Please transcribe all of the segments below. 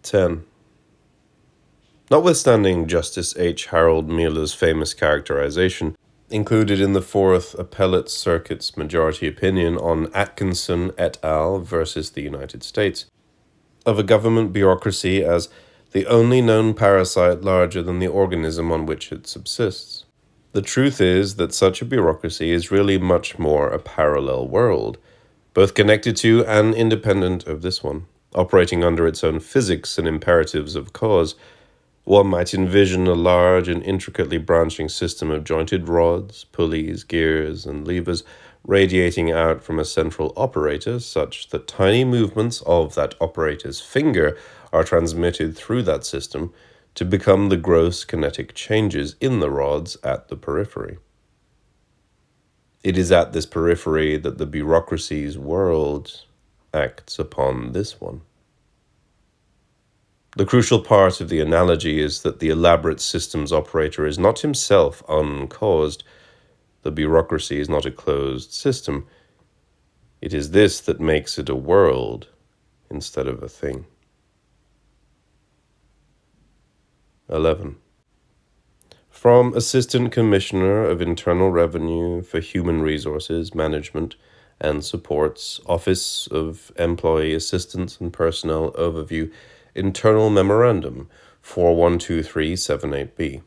10. Notwithstanding Justice H. Harold Mueller's famous characterization, included in the Fourth Appellate Circuit's majority opinion on Atkinson et al. Versus the United States, of a government bureaucracy as the only known parasite larger than the organism on which it subsists. The truth is that such a bureaucracy is really much more a parallel world, both connected to and independent of this one, operating under its own physics and imperatives of cause. One might envision a large and intricately branching system of jointed rods, pulleys, gears, and levers radiating out from a central operator such that tiny movements of that operator's finger are transmitted through that system to become the gross kinetic changes in the rods at the periphery. It is at this periphery that the bureaucracy's world acts upon this one. The crucial part of the analogy is that the elaborate systems operator is not himself uncaused. The bureaucracy is not a closed system. It is this that makes it a world instead of a thing. 11. From Assistant Commissioner of Internal Revenue for Human Resources Management and Supports, Office of Employee Assistance and Personnel Overview, Internal Memorandum 412378B.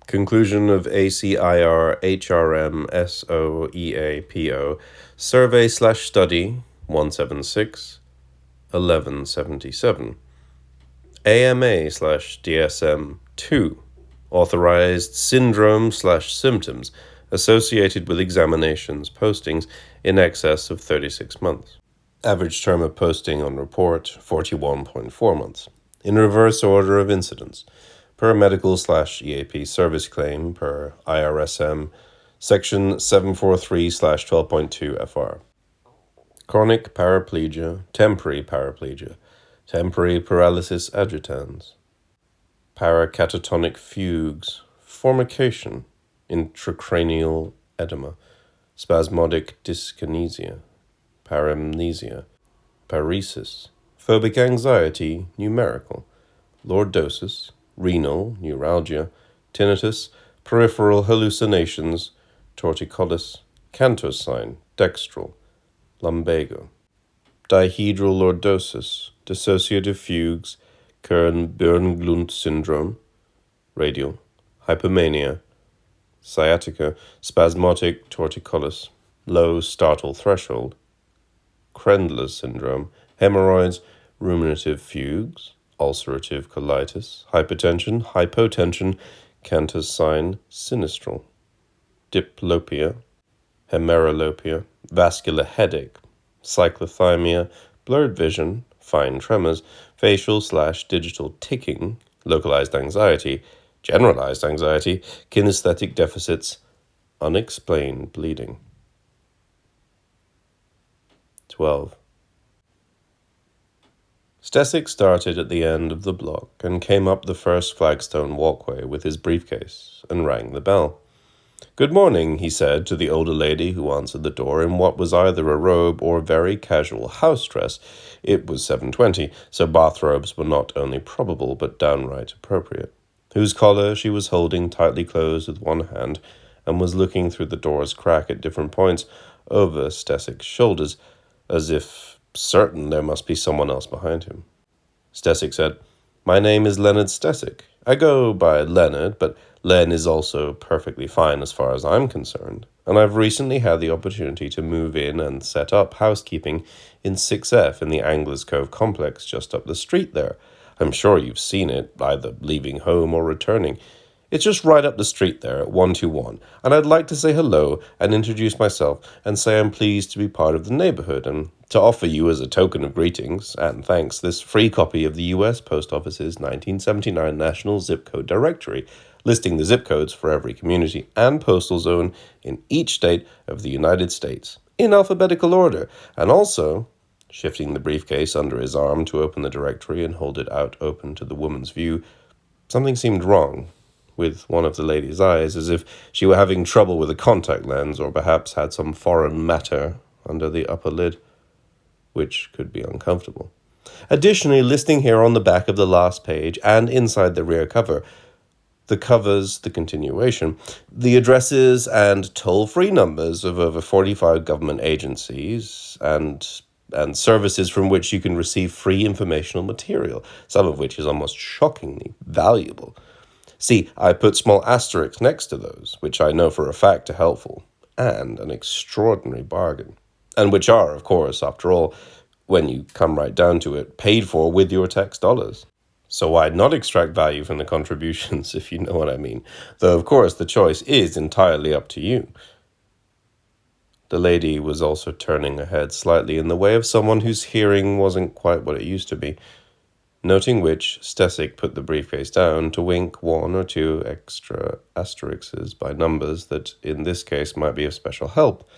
Conclusion of ACIR HRM SOEAPO Survey/Study 176 1177. AMA/DSM 2. Authorized syndrome/symptoms associated with examinations postings in excess of 36 months. Average term of posting on report, 41.4 months. In reverse order of incidence, per medical/EAP service claim per IRSM, section 743/12.2 FR. Chronic paraplegia, temporary paralysis agitans, paracatatonic fugues, formication, intracranial edema, spasmodic dyskinesia, paramnesia, paresis, phobic anxiety, numerical, lordosis, renal, neuralgia, tinnitus, peripheral hallucinations, torticollis, Cantor's sign, dextral, lumbago, dihedral lordosis, dissociative fugues, Kern-Björn-Glund syndrome, radial, hypomania, sciatica, spasmodic torticollis, low startle threshold, Krendler syndrome, hemorrhoids, ruminative fugues, ulcerative colitis, hypertension, hypotension, Cantor's sign, sinistral, diplopia, hemerolopia, vascular headache, cyclothymia, blurred vision, fine tremors, facial/digital ticking, localized anxiety, generalized anxiety, kinesthetic deficits, unexplained bleeding. 12. Stesic started at the end of the block and came up the first flagstone walkway with his briefcase and rang the bell. "Good morning," he said to the older lady who answered the door in what was either a robe or very casual house dress. It was 7:20, so bathrobes were not only probable but downright appropriate. Whose collar she was holding tightly closed with one hand and was looking through the door's crack at different points over Stesic's shoulders, as if certain there must be someone else behind him. Stesic said, "My name is Leonard Stesic. I go by Leonard, but Len is also perfectly fine as far as I'm concerned, and I've recently had the opportunity to move in and set up housekeeping in 6F in the Anglers Cove complex just up the street there. I'm sure you've seen it, either leaving home or returning. It's just right up the street there at 121, and I'd like to say hello and introduce myself and say I'm pleased to be part of the neighborhood and to offer you as a token of greetings and thanks this free copy of the U.S. Post Office's 1979 National Zip Code Directory, listing the zip codes for every community and postal zone in each state of the United States, in alphabetical order, and also," shifting the briefcase under his arm to open the directory and hold it out open to the woman's view, something seemed wrong with one of the lady's eyes, as if she were having trouble with a contact lens or perhaps had some foreign matter under the upper lid, which could be uncomfortable. Additionally, listing here on the back of the last page and inside the rear cover, the covers the continuation, the addresses and toll-free numbers of over 45 government agencies and services from which you can receive free informational material, some of which is almost shockingly valuable. See, I put small asterisks next to those, which I know for a fact are helpful, and an extraordinary bargain. And which are, of course, after all, when you come right down to it, paid for with your tax dollars. So why not extract value from the contributions, if you know what I mean? Though, of course, the choice is entirely up to you. The lady was also turning her head slightly in the way of someone whose hearing wasn't quite what it used to be, noting which, Stesic put the briefcase down to wink one or two extra asterisks by numbers that in this case might be of special help,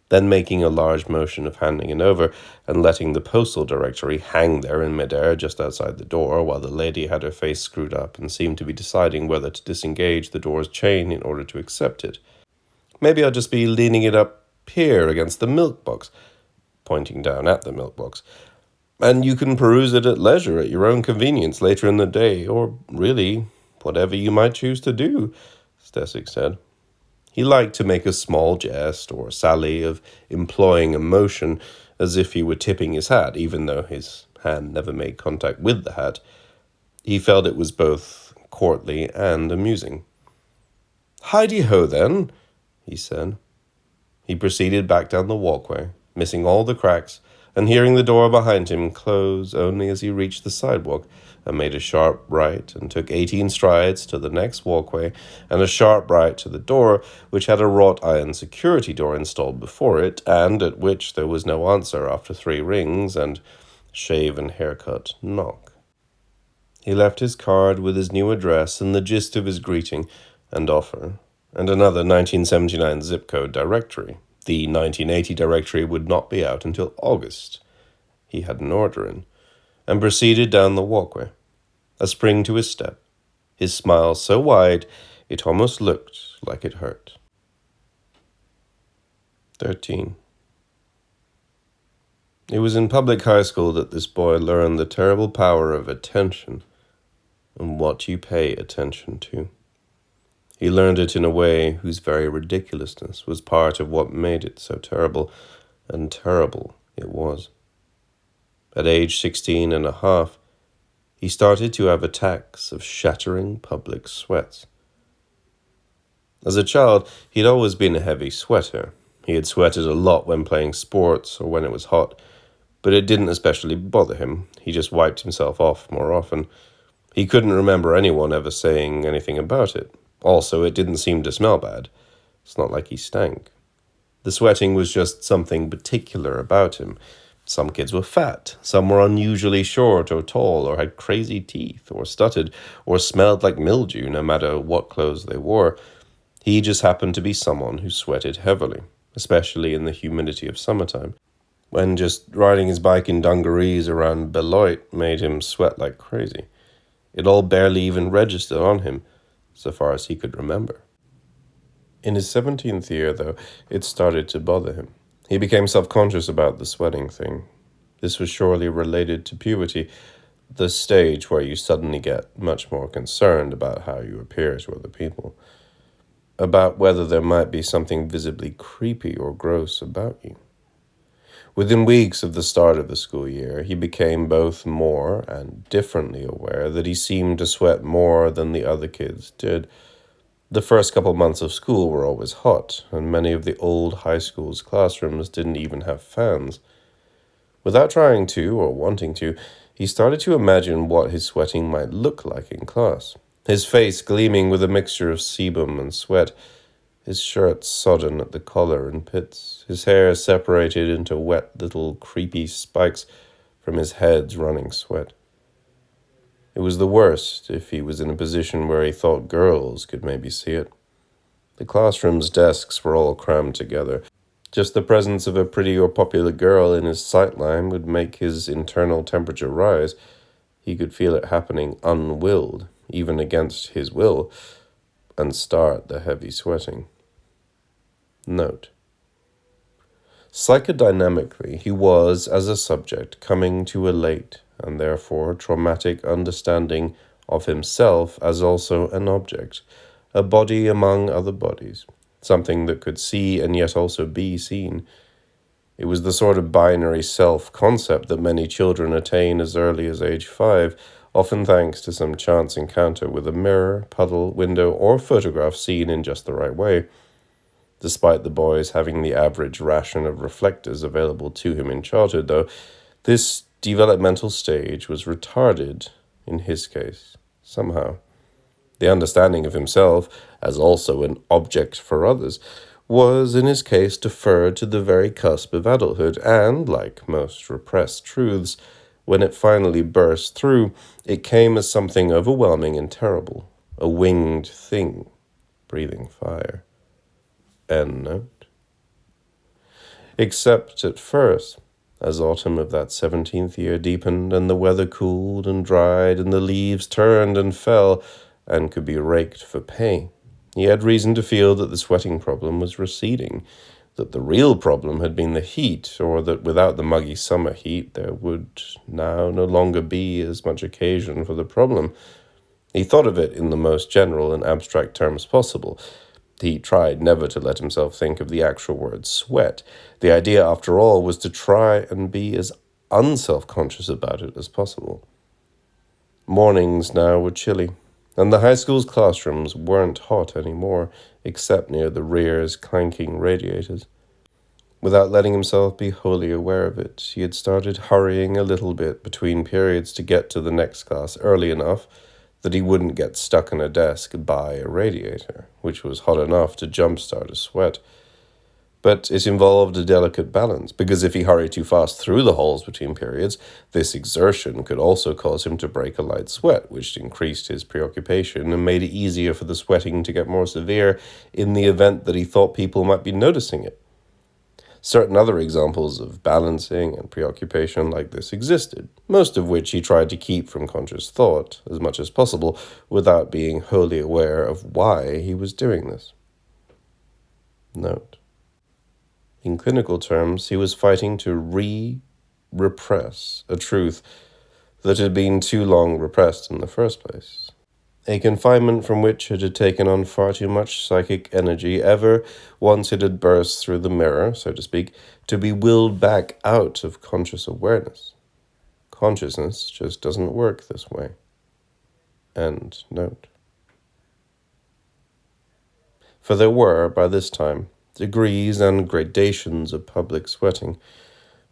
then making a large motion of handing it over and letting the postal directory hang there in midair just outside the door while the lady had her face screwed up and seemed to be deciding whether to disengage the door's chain in order to accept it. Maybe I'll just be leaning it up here against the milk box, pointing down at the milk box, and you can peruse it at leisure at your own convenience later in the day, or really, whatever you might choose to do, Stesic said. He liked to make a small jest or sally of employing emotion as if he were tipping his hat, even though his hand never made contact with the hat. He felt it was both courtly and amusing. "Heidi-ho, then," he said. He proceeded back down the walkway, missing all the cracks, and hearing the door behind him close only as he reached the sidewalk, and made a sharp right and took 18 strides to the next walkway and a sharp right to the door, which had a wrought iron security door installed before it, and at which there was no answer after 3 rings and shave and haircut knock. He left his card with his new address and the gist of his greeting and offer, and another 1979 zip code directory. The 1980 directory would not be out until August. He had an order in, and proceeded down the walkway, a spring to his step, his smile so wide it almost looked like it hurt. 13. It was in public high school that this boy learned the terrible power of attention and what you pay attention to. He learned it in a way whose very ridiculousness was part of what made it so terrible, and terrible it was. At age 16 and a half, he started to have attacks of shattering public sweats. As a child, he'd always been a heavy sweater. He had sweated a lot when playing sports or when it was hot, but it didn't especially bother him. He just wiped himself off more often. He couldn't remember anyone ever saying anything about it. Also, it didn't seem to smell bad. It's not like he stank. The sweating was just something particular about him. Some kids were fat, some were unusually short or tall, or had crazy teeth, or stuttered, or smelled like mildew no matter what clothes they wore. He just happened to be someone who sweated heavily, especially in the humidity of summertime, when just riding his bike in dungarees around Beloit made him sweat like crazy. It all barely even registered on him, so far as he could remember. In his 17th year, though, it started to bother him. He became self-conscious about the sweating thing. This was surely related to puberty, the stage where you suddenly get much more concerned about how you appear to other people, about whether there might be something visibly creepy or gross about you. Within weeks of the start of the school year, he became both more and differently aware that he seemed to sweat more than the other kids did. The first couple months of school were always hot, and many of the old high school's classrooms didn't even have fans. Without trying to or wanting to, he started to imagine what his sweating might look like in class. His face gleaming with a mixture of sebum and sweat, his shirt sodden at the collar and pits, his hair separated into wet little creepy spikes from his head's running sweat. It was the worst if he was in a position where he thought girls could maybe see it. The classroom's desks were all crammed together. Just the presence of a pretty or popular girl in his sightline would make his internal temperature rise. He could feel it happening unwilled, even against his will, and start the heavy sweating. Note: Psychodynamically, he was, as a subject, coming to a late, and therefore traumatic understanding of himself as also an object, a body among other bodies, something that could see and yet also be seen. It was the sort of binary self-concept that many children attain as early as age 5, often thanks to some chance encounter with a mirror, puddle, window, or photograph seen in just the right way. Despite the boys having the average ration of reflectors available to him in childhood, though, this developmental stage was retarded in his case, somehow. The understanding of himself, as also an object for others, was, in his case, deferred to the very cusp of adulthood, and, like most repressed truths, when it finally burst through, it came as something overwhelming and terrible, a winged thing, breathing fire. End note. Except at first, as autumn of that 17th year deepened, and the weather cooled and dried, and the leaves turned and fell, and could be raked for pay, he had reason to feel that the sweating problem was receding, that the real problem had been the heat, or that without the muggy summer heat there would now no longer be as much occasion for the problem. He thought of it in the most general and abstract terms possible. He tried never to let himself think of the actual word sweat. The idea, after all, was to try and be as unself-conscious about it as possible. Mornings now were chilly, and the high school's classrooms weren't hot anymore, except near the rear's clanking radiators. Without letting himself be wholly aware of it, he had started hurrying a little bit between periods to get to the next class early enough that he wouldn't get stuck in a desk by a radiator, which was hot enough to jumpstart a sweat. But it involved a delicate balance, because if he hurried too fast through the holes between periods, this exertion could also cause him to break a light sweat, which increased his preoccupation and made it easier for the sweating to get more severe in the event that he thought people might be noticing it. Certain other examples of balancing and preoccupation like this existed, most of which he tried to keep from conscious thought as much as possible without being wholly aware of why he was doing this. Note. In clinical terms, he was fighting to repress a truth that had been too long repressed in the first place. A confinement from which it had taken on far too much psychic energy ever, once it had burst through the mirror, so to speak, to be willed back out of conscious awareness. Consciousness just doesn't work this way. End note. For there were, by this time, degrees and gradations of public sweating,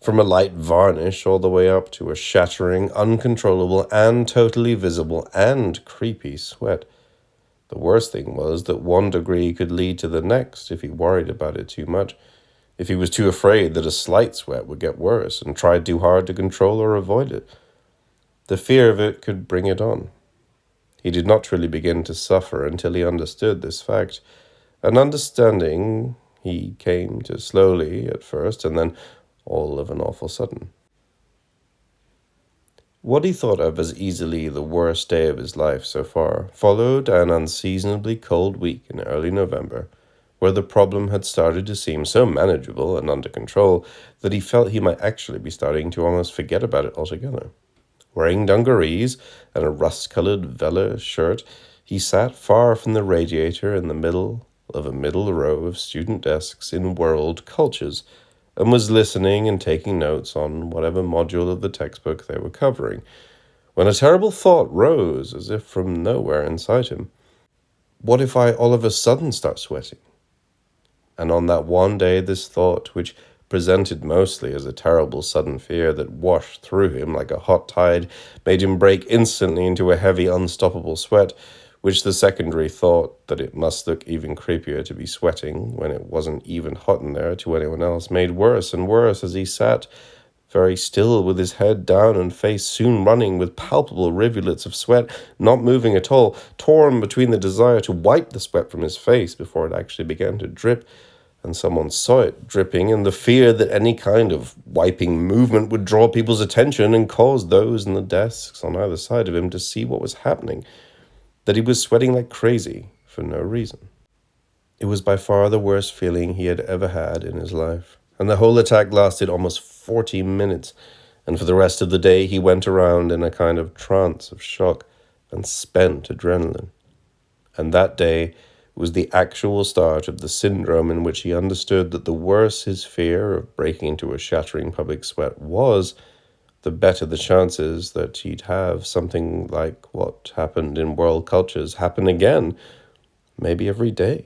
from a light varnish all the way up to a shattering, uncontrollable, and totally visible and creepy sweat. The worst thing was that one degree could lead to the next if he worried about it too much, if he was too afraid that a slight sweat would get worse and tried too hard to control or avoid it. The fear of it could bring it on. He did not truly begin to suffer until he understood this fact. An understanding he came to slowly at first, and then all of an awful sudden. What he thought of as easily the worst day of his life so far followed an unseasonably cold week in early November, where the problem had started to seem so manageable and under control that he felt he might actually be starting to almost forget about it altogether. Wearing dungarees and a rust-colored velour shirt, he sat far from the radiator in the middle of a middle row of student desks in world cultures, and was listening and taking notes on whatever module of the textbook they were covering, when a terrible thought rose as if from nowhere inside him. What if I all of a sudden start sweating? And on that one day, this thought, which presented mostly as a terrible sudden fear that washed through him like a hot tide, made him break instantly into a heavy, unstoppable sweat, which the secondary thought that it must look even creepier to be sweating when it wasn't even hot in there to anyone else made worse and worse as he sat very still with his head down and face soon running with palpable rivulets of sweat, not moving at all, torn between the desire to wipe the sweat from his face before it actually began to drip, and someone saw it dripping, and the fear that any kind of wiping movement would draw people's attention and cause those in the desks on either side of him to see what was happening, that he was sweating like crazy for no reason. It was by far the worst feeling he had ever had in his life, And the whole attack lasted almost 40 minutes, and for the rest of the day he went around in a kind of trance of shock and spent adrenaline. And that day was the actual start of the syndrome in which he understood that the worse his fear of breaking into a shattering public sweat was, the better the chances that he'd have something like what happened in world cultures happen again, maybe every day,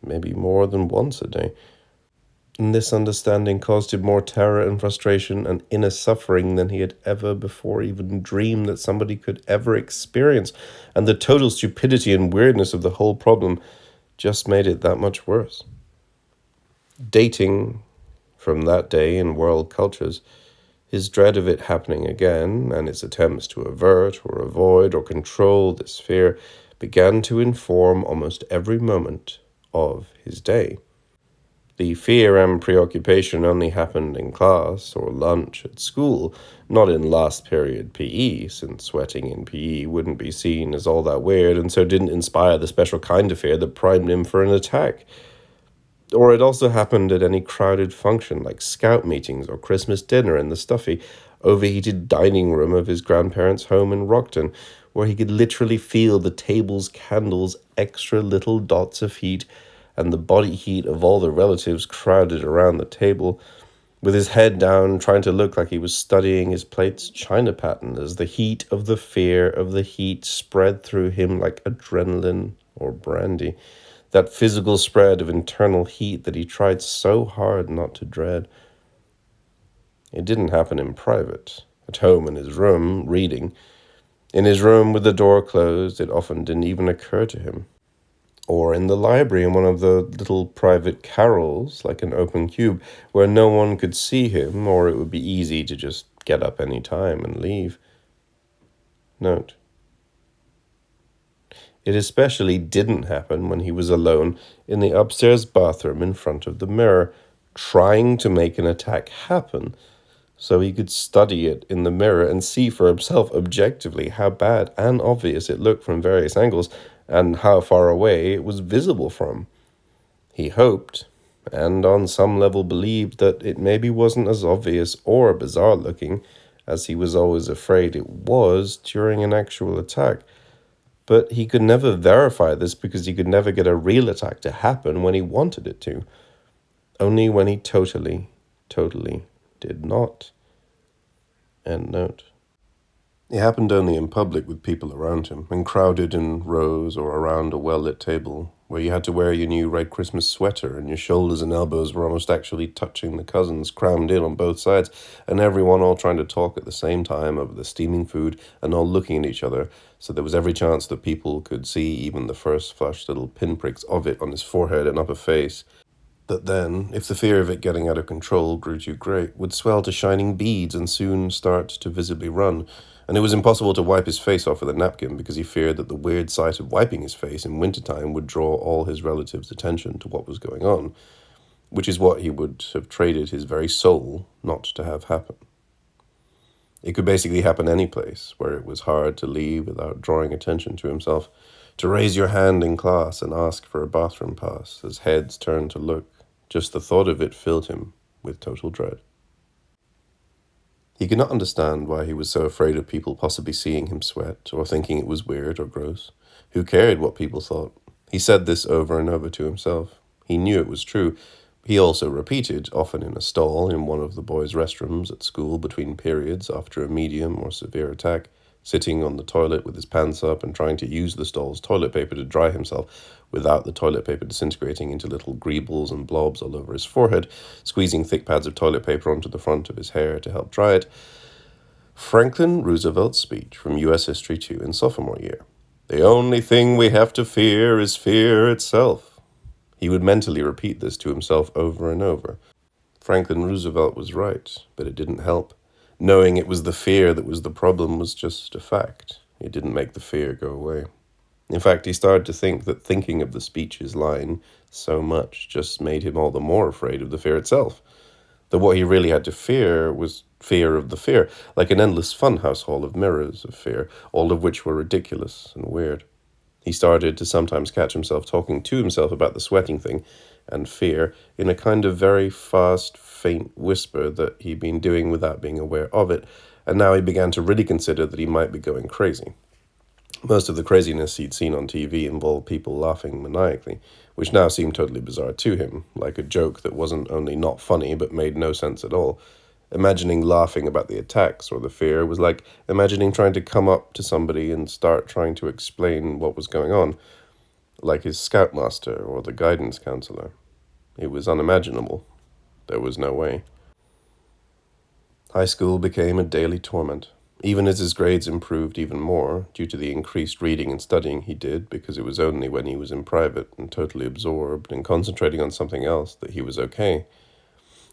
maybe more than once a day. And this understanding caused him more terror and frustration and inner suffering than he had ever before even dreamed that somebody could ever experience. And the total stupidity and weirdness of the whole problem just made it that much worse. Dating from that day in world cultures, his dread of it happening again and his attempts to avert or avoid or control this fear began to inform almost every moment of his day. The fear and preoccupation only happened in class or lunch at school, not in last period PE, since sweating in PE wouldn't be seen as all that weird and so didn't inspire the special kind of fear that primed him for an attack. Or it also happened at any crowded function like scout meetings or Christmas dinner in the stuffy, overheated dining room of his grandparents' home in Rockton, where he could literally feel the table's candles' extra little dots of heat and the body heat of all the relatives crowded around the table, with his head down, trying to look like he was studying his plate's china pattern as the heat of the fear of the heat spread through him like adrenaline or brandy, that physical spread of internal heat that he tried so hard not to dread. It didn't happen in private, at home in his room, reading. In his room with the door closed, it often didn't even occur to him. Or in the library in one of the little private carrels, like an open cube, where no one could see him, or it would be easy to just get up any time and leave. Note: it especially didn't happen when he was alone in the upstairs bathroom in front of the mirror, trying to make an attack happen, so he could study it in the mirror and see for himself objectively how bad and obvious it looked from various angles, and how far away it was visible from. He hoped, and on some level believed, that it maybe wasn't as obvious or bizarre looking as he was always afraid it was during an actual attack. But he could never verify this because he could never get a real attack to happen when he wanted it to. Only when he totally did not. End note. It happened only in public with people around him, and crowded in rows or around a well-lit table, where you had to wear your new red Christmas sweater and your shoulders and elbows were almost actually touching the cousins, crammed in on both sides, and everyone all trying to talk at the same time over the steaming food and all looking at each other, so there was every chance that people could see even the first flushed little pinpricks of it on his forehead and upper face, that then, if the fear of it getting out of control grew too great, would swell to shining beads and soon start to visibly run. And it was impossible to wipe his face off with a napkin because he feared that the weird sight of wiping his face in wintertime would draw all his relatives' attention to what was going on, which is what he would have traded his very soul not to have happen. It could basically happen any place where it was hard to leave without drawing attention to himself, to raise your hand in class and ask for a bathroom pass as heads turned to look. Just the thought of it filled him with total dread. He could not understand why he was so afraid of people possibly seeing him sweat or thinking it was weird or gross. Who cared what people thought? He said this over and over to himself. He knew it was true. He also repeated, often in a stall in one of the boys' restrooms at school between periods after a medium or severe attack, sitting on the toilet with his pants up and trying to use the stall's toilet paper to dry himself without the toilet paper disintegrating into little greebles and blobs all over his forehead, squeezing thick pads of toilet paper onto the front of his hair to help dry it. Franklin Roosevelt's speech from U.S. History 2 in sophomore year. The only thing we have to fear is fear itself. He would mentally repeat this to himself over and over. Franklin Roosevelt was right, but it didn't help. Knowing it was the fear that was the problem was just a fact. It didn't make the fear go away. In fact, he started to think that thinking of the speech's line so much just made him all the more afraid of the fear itself. That what he really had to fear was fear of the fear, like an endless funhouse hall of mirrors of fear, all of which were ridiculous and weird. He started to sometimes catch himself talking to himself about the sweating thing and fear in a kind of very fast, faint whisper that he'd been doing without being aware of it, and now he began to really consider that he might be going crazy. Most of the craziness he'd seen on TV involved people laughing maniacally, which now seemed totally bizarre to him, like a joke that wasn't only not funny but made no sense at all. Imagining laughing about the attacks or the fear was like imagining trying to come up to somebody and start trying to explain what was going on, like his scoutmaster or the guidance counselor. It was unimaginable. There was no way. High school became a daily torment, even as his grades improved even more due to the increased reading and studying he did, because it was only when he was in private and totally absorbed and concentrating on something else that he was okay.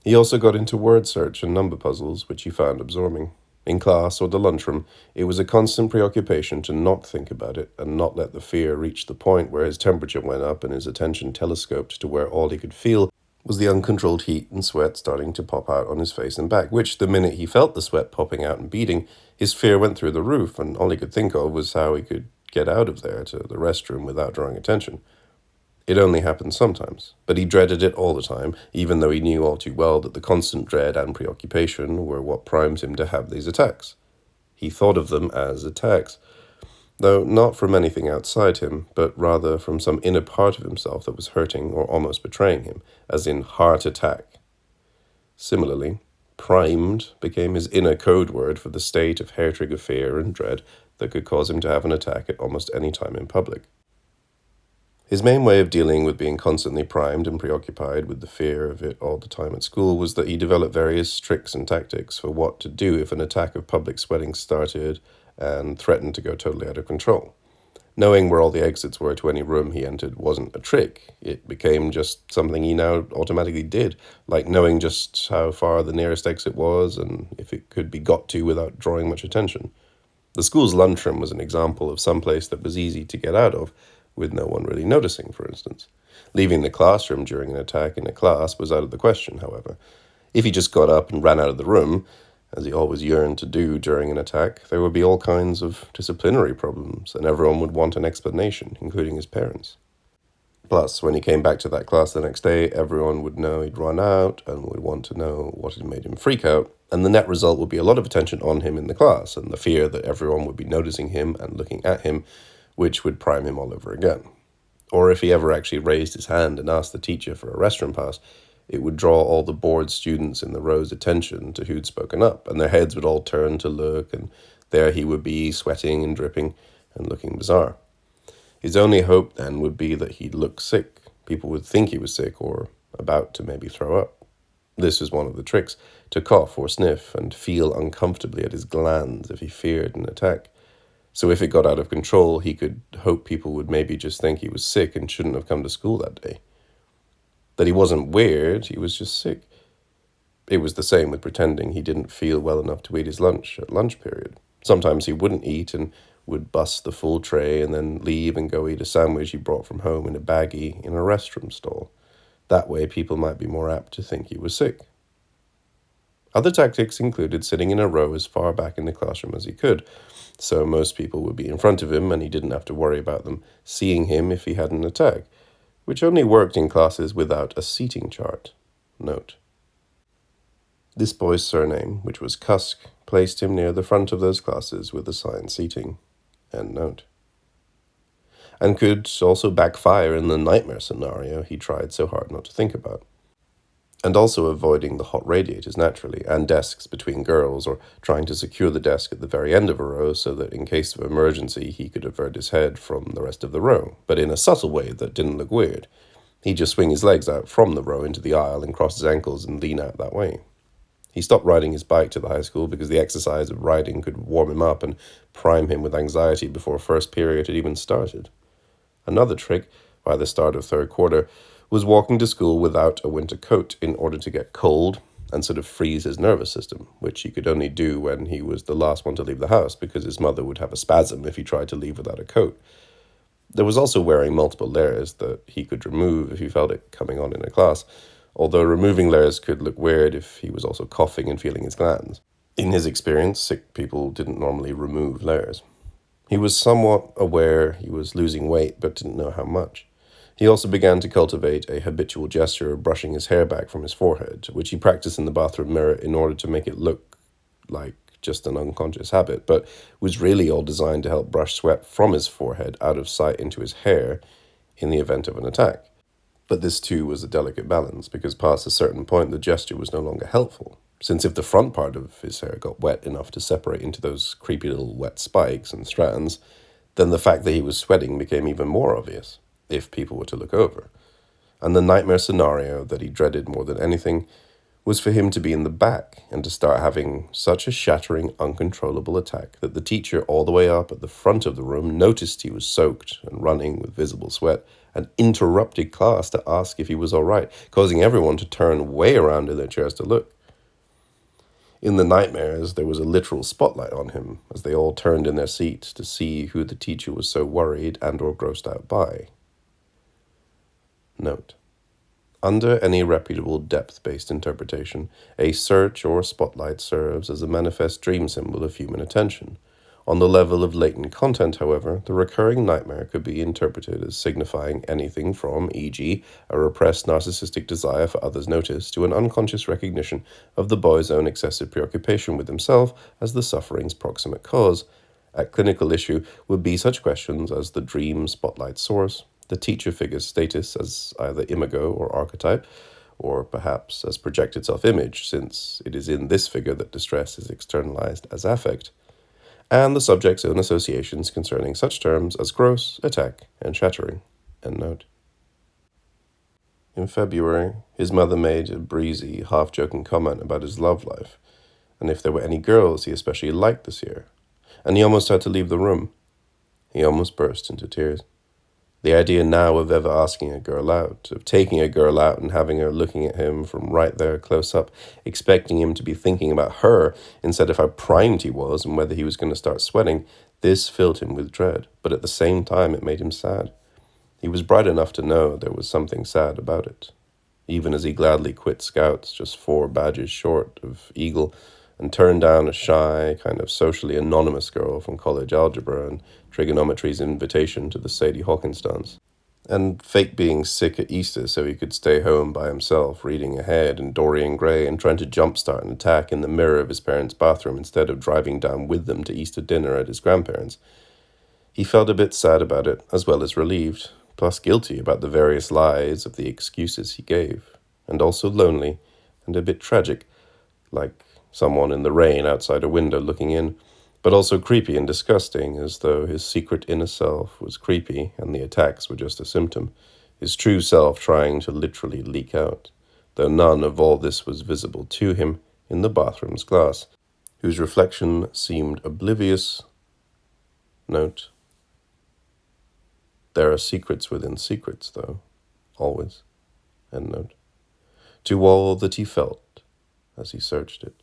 He also got into word search and number puzzles, which he found absorbing. In class or the lunchroom, it was a constant preoccupation to not think about it and not let the fear reach the point where his temperature went up and his attention telescoped to where all he could feel was the uncontrolled heat and sweat starting to pop out on his face and back, which, the minute he felt the sweat popping out and beading, his fear went through the roof, and all he could think of was how he could get out of there to the restroom without drawing attention. It only happened sometimes, but he dreaded it all the time, even though he knew all too well that the constant dread and preoccupation were what primed him to have these attacks. He thought of them as attacks, though not from anything outside him, but rather from some inner part of himself that was hurting or almost betraying him, as in heart attack. Similarly, primed became his inner code word for the state of hair-trigger fear and dread that could cause him to have an attack at almost any time in public. His main way of dealing with being constantly primed and preoccupied with the fear of it all the time at school was that he developed various tricks and tactics for what to do if an attack of public sweating started and threatened to go totally out of control. Knowing where all the exits were to any room he entered wasn't a trick. It became just something he now automatically did, like knowing just how far the nearest exit was and if it could be got to without drawing much attention. The school's lunchroom was an example of some place that was easy to get out of, with no one really noticing, for instance. Leaving the classroom during an attack in a class was out of the question, however. If he just got up and ran out of the room, as he always yearned to do during an attack, there would be all kinds of disciplinary problems, and everyone would want an explanation, including his parents. Plus, when he came back to that class the next day, everyone would know he'd run out and would want to know what had made him freak out, and the net result would be a lot of attention on him in the class, and the fear that everyone would be noticing him and looking at him, which would prime him all over again. Or if he ever actually raised his hand and asked the teacher for a restroom pass, it would draw all the bored students in the row's attention to who'd spoken up, and their heads would all turn to look, and there he would be, sweating and dripping and looking bizarre. His only hope then would be that he'd look sick. People would think he was sick or about to maybe throw up. This was one of the tricks, to cough or sniff and feel uncomfortably at his glands if he feared an attack. So if it got out of control, he could hope people would maybe just think he was sick and shouldn't have come to school that day. That he wasn't weird, he was just sick. It was the same with pretending he didn't feel well enough to eat his lunch at lunch period. Sometimes he wouldn't eat and would bust the full tray and then leave and go eat a sandwich he brought from home in a baggie in a restroom stall. That way people might be more apt to think he was sick. Other tactics included sitting in a row as far back in the classroom as he could, so most people would be in front of him and he didn't have to worry about them seeing him if he had an attack, which only worked in classes without a seating chart. Note. This boy's surname, which was Cusk, placed him near the front of those classes with assigned seating. End note. And could also backfire in the nightmare scenario he tried so hard not to think about. And also avoiding the hot radiators naturally, and desks between girls, or trying to secure the desk at the very end of a row so that in case of emergency he could avert his head from the rest of the row, but in a subtle way that didn't look weird. He'd just swing his legs out from the row into the aisle and cross his ankles and lean out that way. He stopped riding his bike to the high school because the exercise of riding could warm him up and prime him with anxiety before first period had even started. Another trick, by the start of third quarter, was walking to school without a winter coat in order to get cold and sort of freeze his nervous system, which he could only do when he was the last one to leave the house because his mother would have a spasm if he tried to leave without a coat. There was also wearing multiple layers that he could remove if he felt it coming on in a class, although removing layers could look weird if he was also coughing and feeling his glands. In his experience, sick people didn't normally remove layers. He was somewhat aware he was losing weight, but didn't know how much. He also began to cultivate a habitual gesture of brushing his hair back from his forehead, which he practiced in the bathroom mirror in order to make it look like just an unconscious habit, but was really all designed to help brush sweat from his forehead out of sight into his hair in the event of an attack. But this too was a delicate balance, because past a certain point the gesture was no longer helpful, since if the front part of his hair got wet enough to separate into those creepy little wet spikes and strands, then the fact that he was sweating became even more obvious, if people were to look over. And the nightmare scenario that he dreaded more than anything was for him to be in the back and to start having such a shattering, uncontrollable attack that the teacher all the way up at the front of the room noticed he was soaked and running with visible sweat and interrupted class to ask if he was all right, causing everyone to turn way around in their chairs to look. In the nightmares, there was a literal spotlight on him as they all turned in their seats to see who the teacher was so worried and or grossed out by. Note: under any reputable depth-based interpretation, a search or spotlight serves as a manifest dream symbol of human attention. On the level of latent content, however, the recurring nightmare could be interpreted as signifying anything from, e.g., a repressed narcissistic desire for others' notice, to an unconscious recognition of the boy's own excessive preoccupation with himself as the suffering's proximate cause. At clinical issue would be such questions as the dream spotlight source, the teacher figure's status as either imago or archetype, or perhaps as projected self-image, since it is in this figure that distress is externalized as affect, and the subject's own associations concerning such terms as gross, attack, and shattering. End note. In February, his mother made a breezy, half-joking comment about his love life, and if there were any girls he especially liked this year, and he almost had to leave the room. He almost burst into tears. The idea now of ever asking a girl out, of taking a girl out and having her looking at him from right there close up, expecting him to be thinking about her instead of how primed he was and whether he was going to start sweating, this filled him with dread, but at the same time it made him sad. He was bright enough to know there was something sad about it, even as he gladly quit Scouts just 4 badges short of Eagle and turned down a shy, kind of socially anonymous girl from college algebra and trigonometry's invitation to the Sadie Hawkins dance. And fake being sick at Easter so he could stay home by himself, reading ahead in Dorian Gray and trying to jumpstart an attack in the mirror of his parents' bathroom instead of driving down with them to Easter dinner at his grandparents'. He felt a bit sad about it, as well as relieved, plus guilty about the various lies of the excuses he gave, and also lonely and a bit tragic, like someone in the rain outside a window looking in, but also creepy and disgusting, as though his secret inner self was creepy and the attacks were just a symptom, his true self trying to literally leak out, though none of all this was visible to him in the bathroom's glass, whose reflection seemed oblivious. Note: there are secrets within secrets, though, always. End note. To all that he felt as he searched it.